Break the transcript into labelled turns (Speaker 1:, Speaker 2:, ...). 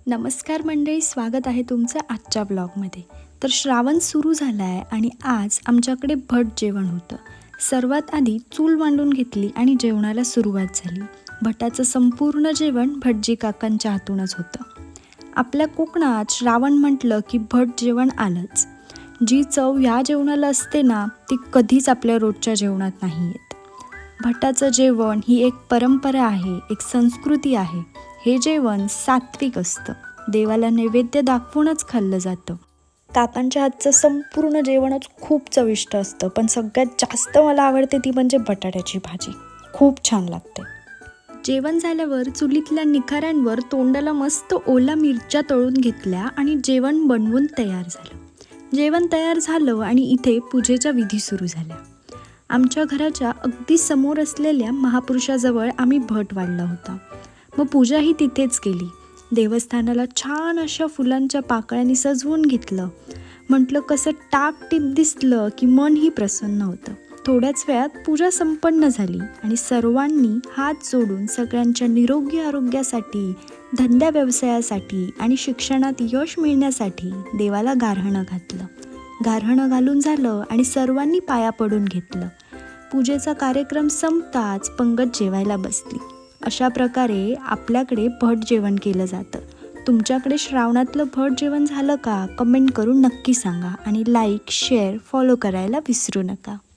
Speaker 1: नमस्कार मंडळी, स्वागत आहे तुमचं आजच्या ब्लॉगमध्ये. तर श्रावण सुरू झाला आहे आणि आज आमच्याकडे भट जेवण होतं. सर्वात आधी चूल मांडून घेतली आणि जेवणाला सुरुवात झाली. भटाचं संपूर्ण जेवण भटजी काकांच्या हातूनच होतं. आपल्या कोकणात श्रावण म्हटलं की भट जेवण आलंच. जी चव या जेवणाला असते ना, ती कधीच आपल्या रोजच्या जेवणात नाही येत. भटाचं जेवण ही एक परंपरा आहे, एक संस्कृती आहे. हे जेवण सात्विक असतं, देवाला नैवेद्य दाखवूनच खाल्लं जातं. काकांच्या हातचं संपूर्ण जेवणच खूप चविष्ट असतं, पण सगळ्यात जास्त मला आवडते ती म्हणजे बटाट्याची भाजी. खूप छान लागते. जेवण झाल्यावर चुलीतल्या निखाऱ्यांवर तोंडाला मस्त ओला मिरच्या तळून घेतल्या आणि जेवण बनवून तयार झालं. जेवण तयार झालं आणि इथे पूजेच्या विधी सुरू झाल्या. आमच्या घराच्या अगदी समोर असलेल्या महापुरुषाजवळ आम्ही भट वाढला होता. मग पूजाही तिथेच केली. देवस्थानाला छान अशा फुलांच्या पाकळ्यांनी सजवून घेतलं. म्हटलं कसं टापटीप दिसलं की मनही प्रसन्न होतं. थोड्याच वेळात पूजा संपन्न झाली आणि सर्वांनी हात जोडून सगळ्यांच्या निरोगी आरोग्यासाठी, धंद्या व्यवसायासाठी आणि शिक्षणात यश मिळण्यासाठी देवाला गाऱ्हाणं घातलं. गाऱ्हाणं घालून झालं आणि सर्वांनी पाया पडून घेतलं. पूजेचा कार्यक्रम संपताच पंगत जेवायला बसली. अशा प्रकारे आपल्याकडे भट जेवण केलं जातं. तुमच्याकडे श्रावणातलं भट जेवण झालं का? कमेंट करून नक्की सांगा आणि लाईक, शेअर, फॉलो करायला विसरू नका.